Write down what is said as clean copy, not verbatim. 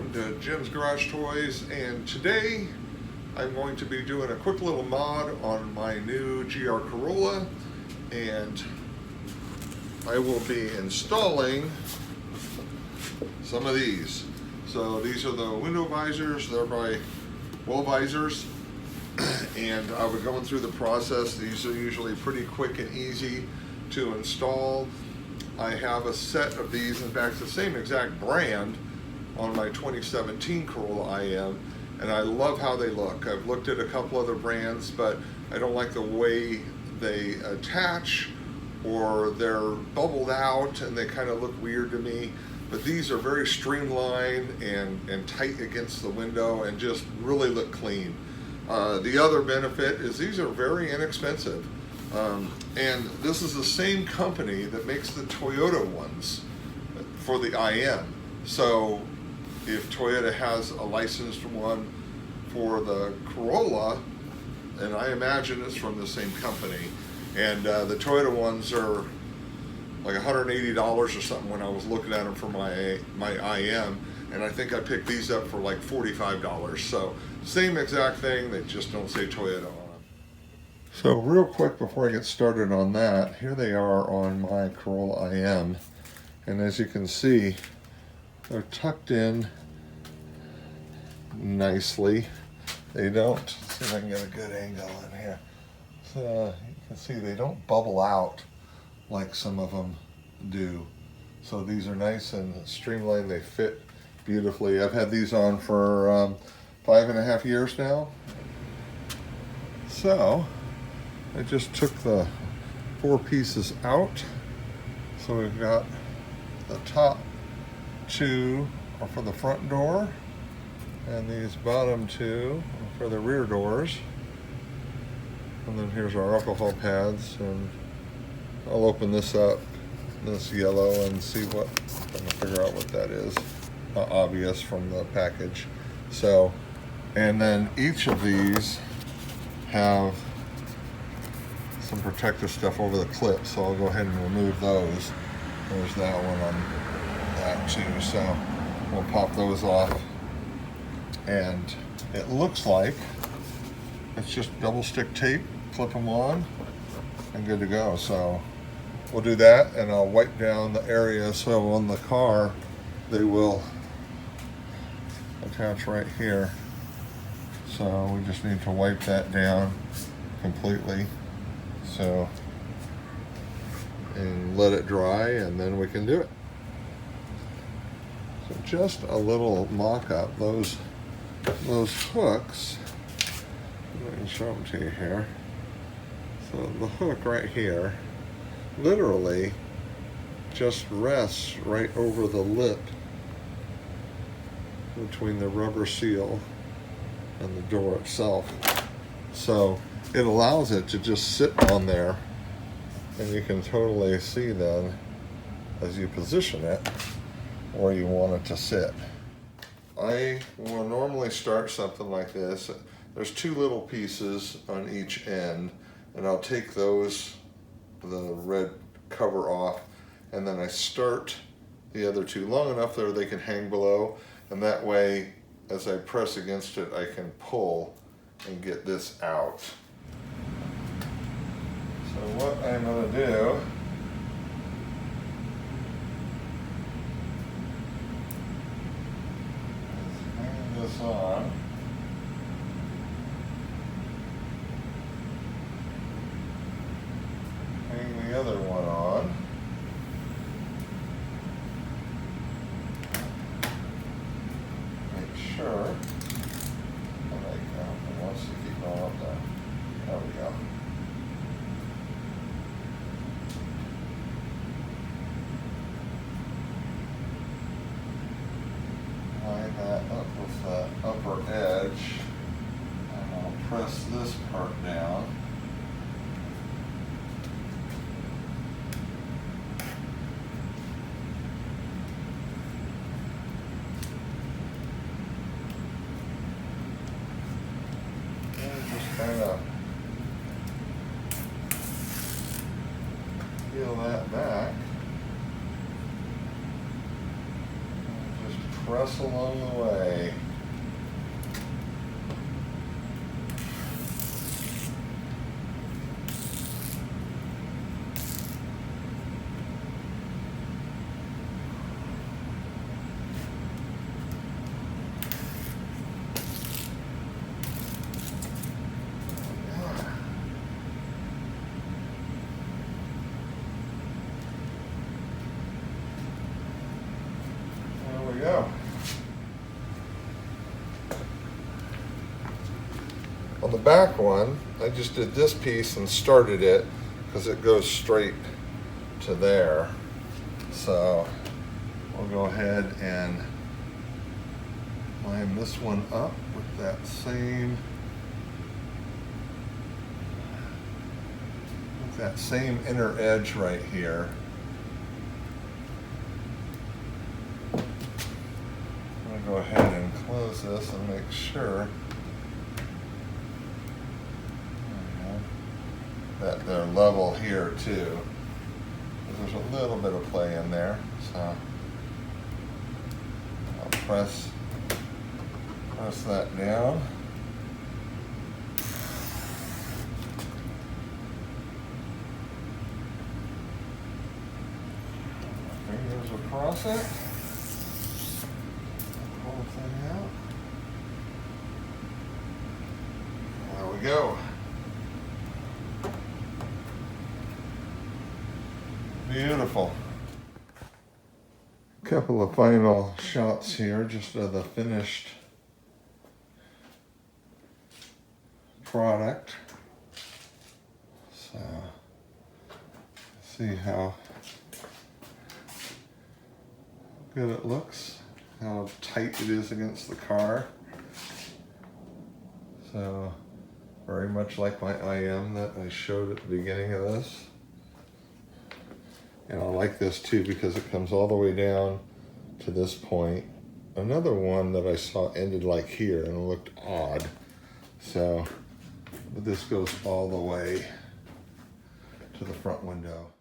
welcome to Jim's Garage Toys, and today I'm going to be doing a quick little mod on my new GR Corolla, and I will be installing some of these. So these are the window visors. They're by Visors, and I was going through the process. These are usually pretty quick and easy to install. I have a set of these, in fact the same exact brand, on my 2017 Corolla IM, and I love how they look. I've looked at a couple other brands, but I don't like the way they attach, or they're bubbled out and they kind of look weird to me. But these are very streamlined and tight against the window and just really look clean. The other benefit is these are very inexpensive. And this is the same company that makes the Toyota ones for the IM. So if Toyota has a licensed one for the Corolla, and I imagine it's from the same company, and the Toyota ones are like $180 or something when I was looking at them for my IM, and I think I picked these up for like $45. So same exact thing, they just don't say Toyota on them. So real quick before I get started on that, here they are on my Corolla IM, and as you can see, they're tucked in nicely. They don't, let's see if I can get a good angle in here. So you can see they don't bubble out like some of them do. So these are nice and streamlined. They fit beautifully. I've had these on for 5.5 years now. So I just took the 4 pieces out. So we've got the top 2 are for the front door, and these bottom 2 are for the rear doors. And then here's our alcohol pads, and I'll open this up, this yellow, and see what, I'm gonna figure out what that is. Not obvious from the package. So, and then each of these have some protective stuff over the clip, so I'll go ahead and remove those. There's that one on that too, so we'll pop those off. And it looks like it's just double stick tape, clip them on, and good to go. So we'll do that, and I'll wipe down the area so on the car they will attach right here. So we just need to wipe that down completely, so, and let it dry, and then we can do it. So just a little mock-up. Those hooks, let me show them to you here. So the hook right here literally just rests right over the lip between the rubber seal and the door itself. So it allows it to just sit on there, and you can totally see then as you position it where you want it to sit. I will normally start something like this. There's 2 little pieces on each end, and I'll take those, the red cover off, and then I start the other 2 long enough that they can hang below, and that way as I press against it I can pull and get this out. So what I'm going to do is hang this on. Hang the other one on. Make sure. It wants to keep going up there. There we go. Line that up with the upper edge, and I'll press this part down. Kind of peel that back and just press along the way. Go. On the back one, I just did this piece and started it because it goes straight to there. So we'll go ahead and line this one up with that same inner edge right here. Go ahead and close this and make sure that they're level here too. There's a little bit of play in there, so I'll press that down. Fingers across it. Out. There we go. Beautiful. A couple of final shots here, just of the finished product. So, see how good it looks. How tight it is against the car. So very much like my IM that I showed at the beginning of this. And I like this too because it comes all the way down to this point. Another one that I saw ended like here and it looked odd. So, but this goes all the way to the front window.